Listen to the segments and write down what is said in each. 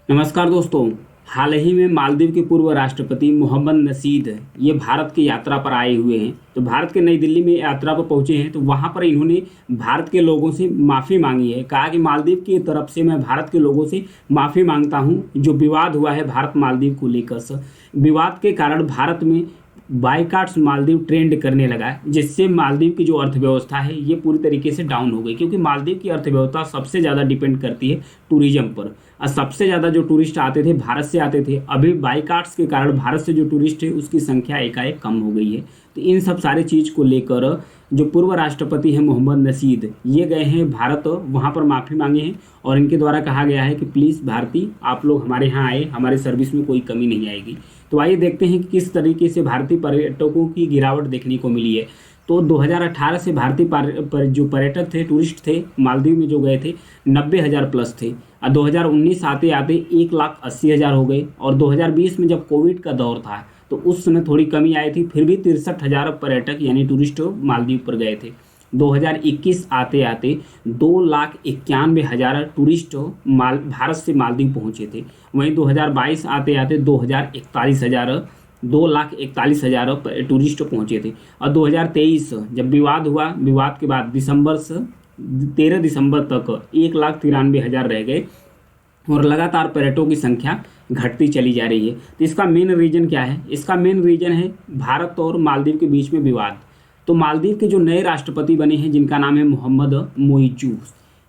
नमस्कार दोस्तों। हाल ही में मालदीव के पूर्व राष्ट्रपति मोहम्मद नशीद ये भारत की यात्रा पर आए हुए हैं। तो भारत के नई दिल्ली में यात्रा पर पहुंचे हैं। तो वहां पर इन्होंने भारत के लोगों से माफ़ी मांगी है। कहा कि मालदीव की तरफ से मैं भारत के लोगों से माफ़ी मांगता हूं। जो विवाद हुआ है भारत मालदीव को लेकर विवाद के कारण भारत में बाइकाट्स मालदीव ट्रेंड करने लगा है, जिससे मालदीव की जो अर्थव्यवस्था है ये पूरी तरीके से डाउन हो गई। क्योंकि मालदीव की अर्थव्यवस्था सबसे ज़्यादा डिपेंड करती है टूरिज्म पर, और सबसे ज़्यादा जो टूरिस्ट आते थे भारत से आते थे। अभी बाइकाट्स के कारण भारत से जो टूरिस्ट है उसकी संख्या एकाएक कम हो गई है। तो इन सब सारे चीज़ को लेकर जो पूर्व राष्ट्रपति हैं मोहम्मद नशीद ये गए हैं भारत, वहाँ पर माफ़ी मांगे हैं। और इनके द्वारा कहा गया है कि प्लीज़ भारतीय आप लोग हमारे यहाँ आए, हमारे सर्विस में कोई कमी नहीं आएगी। तो आइए देखते हैं कि किस तरीके से भारतीय पर्यटकों की गिरावट देखने को मिली है। तो 2018 से भारतीय जो पर्यटक थे, टूरिस्ट थे मालदीव में जो गए थे 90,000 प्लस थे। और 2019 आते आते 1,80,000 हो गए। और 2020 में जब कोविड का दौर था तो उस समय थोड़ी कमी आई थी, फिर भी 63,000 पर्यटक यानी टूरिस्ट मालदीव पर गए थे। 2021 आते आते 2,91,000 टूरिस्ट भारत से मालदीव पहुंचे थे। वहीं 2022 आते आते 2,41,000 टूरिस्ट पहुंचे थे। और 2023 जब विवाद हुआ, विवाद के बाद दिसंबर से 13 दिसंबर तक 1,93,000 रह गए। और लगातार पर्यटकों की संख्या घटती चली जा रही है। तो इसका मेन रीजन क्या है? इसका मेन रीजन है भारत और मालदीव के बीच में विवाद। तो मालदीव के जो नए राष्ट्रपति बने हैं जिनका नाम है मोहम्मद मोइजू,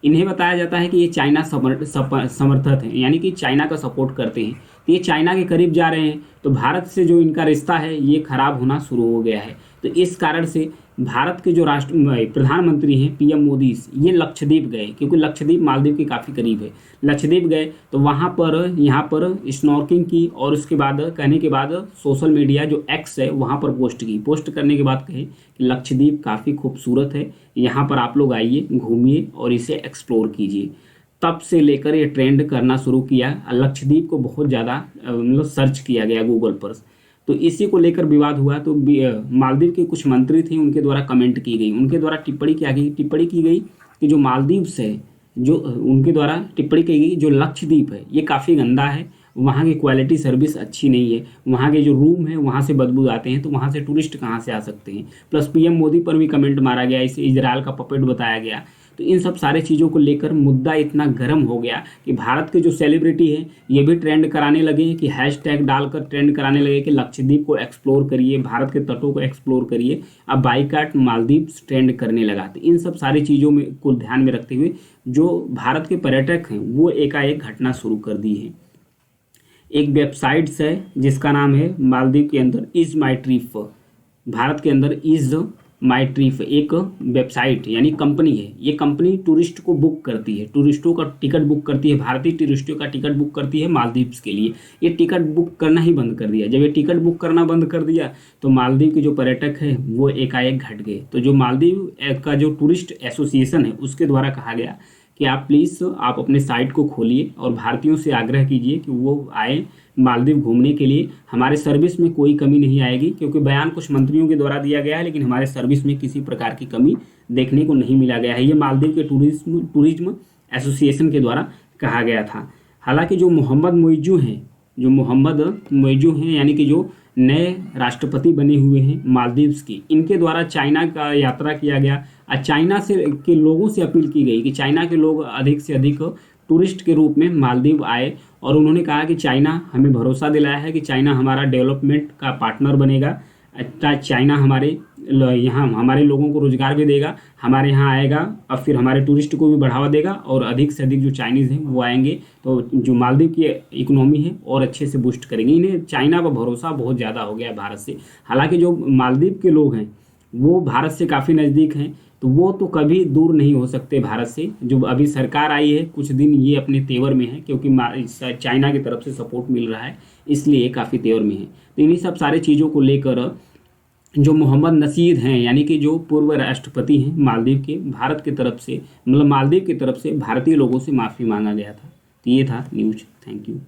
इन्हें बताया जाता है कि ये चाइना समर्थक हैं, यानी कि चाइना का सपोर्ट करते हैं। तो ये चाइना के करीब जा रहे हैं। तो भारत से जो इनका रिश्ता है ये खराब होना शुरू हो गया है। तो इस कारण से भारत के जो प्रधानमंत्री हैं पीएम मोदी, ये लक्षद्वीप गए, क्योंकि लक्षद्वीप मालदीव के काफ़ी करीब है। लक्षद्वीप गए तो वहाँ पर यहाँ पर स्नॉर्किंग की, और उसके बाद कहने के बाद सोशल मीडिया जो एक्स है वहाँ पर पोस्ट की। पोस्ट करने के बाद कहे कि लक्षद्वीप काफ़ी खूबसूरत है, यहाँ पर आप लोग आइए, घूमिए और इसे एक्सप्लोर कीजिए। तब से लेकर ये ट्रेंड करना शुरू किया। लक्षद्वीप को बहुत ज़्यादा मतलब सर्च किया गया गूगल पर। तो इसी को लेकर विवाद हुआ। तो मालदीव के कुछ मंत्री थे, उनके द्वारा कमेंट की गई, उनके द्वारा टिप्पणी की गई कि जो मालदीव से जो उनके द्वारा टिप्पणी की गई जो लक्षद्वीप है ये काफ़ी गंदा है, वहाँ की क्वालिटी सर्विस अच्छी नहीं है, वहाँ के जो रूम है वहाँ से बदबू आते हैं, तो वहाँ से टूरिस्ट कहाँ से आ सकते हैं। प्लस पीएम मोदी पर भी कमेंट मारा गया, इसे इजराइल का पपेट बताया गया। तो इन सब सारे चीज़ों को लेकर मुद्दा इतना गर्म हो गया कि भारत के जो सेलिब्रिटी हैं ये भी ट्रेंड कराने लगे कि हैशटैग डालकर ट्रेंड कराने लगे कि लक्षद्वीप को एक्सप्लोर करिए, भारत के तटों को एक्सप्लोर करिए। अब बाइकाट मालदीव ट्रेंड करने लगा। तो इन सब सारी चीज़ों में को ध्यान में रखते हुए जो भारत के पर्यटक हैं वो एकाएक घटना शुरू कर दी है। एक वेबसाइट्स है जिसका नाम है मालदीव के अंदर इज़ माई ट्रिप, भारत के अंदर इज़ माई ट्रिप एक वेबसाइट यानी कंपनी है। ये कंपनी टूरिस्ट को बुक करती है, टूरिस्टों का टिकट बुक करती है, भारतीय टूरिस्टों का टिकट बुक करती है मालदीव्स के लिए। ये टिकट बुक करना ही बंद कर दिया। जब ये टिकट बुक करना बंद कर दिया तो मालदीव के जो पर्यटक हैं वो एकाएक घट गए। तो जो मालदीव का जो टूरिस्ट एसोसिएशन है उसके द्वारा कहा गया कि आप प्लीज़ आप अपने साइट को खोलिए और भारतीयों से आग्रह कीजिए कि वो आए मालदीव घूमने के लिए। हमारे सर्विस में कोई कमी नहीं आएगी, क्योंकि बयान कुछ मंत्रियों के द्वारा दिया गया है लेकिन हमारे सर्विस में किसी प्रकार की कमी देखने को नहीं मिला गया है। ये मालदीव के टूरिज्म एसोसिएशन के द्वारा कहा गया था। हालांकि जो मोहम्मद मोइजू हैं यानी कि जो नए राष्ट्रपति बने हुए हैं मालदीव्स की, इनके द्वारा चाइना का यात्रा किया गया और चाइना से के लोगों से अपील की गई कि चाइना के लोग अधिक से अधिक टूरिस्ट के रूप में मालदीव आए। और उन्होंने कहा कि चाइना हमें भरोसा दिलाया है कि चाइना हमारा डेवलपमेंट का पार्टनर बनेगा। चाइना यहाँ हमारे लोगों को रोजगार भी देगा, हमारे यहाँ आएगा और फिर हमारे टूरिस्ट को भी बढ़ावा देगा, और अधिक से अधिक जो चाइनीज़ हैं वो आएंगे तो जो मालदीव की इकोनॉमी है और अच्छे से बूस्ट करेंगे। इन्हें चाइना पर भरोसा बहुत ज़्यादा हो गया भारत से। हालांकि जो मालदीव के लोग हैं वो भारत से काफ़ी नज़दीक हैं, तो वो तो कभी दूर नहीं हो सकते भारत से। जो अभी सरकार आई है कुछ दिन ये अपने तेवर में है, क्योंकि चाइना की तरफ से सपोर्ट मिल रहा है, इसलिए काफ़ी तेवर में है। तो इन्हीं सब सारे चीज़ों को लेकर जो मोहम्मद नशीद हैं यानी कि जो पूर्व राष्ट्रपति हैं मालदीव के, भारत की तरफ से मतलब मालदीव की तरफ से भारतीय लोगों से माफ़ी मांगा गया था। तो ये था न्यूज़। Thank you.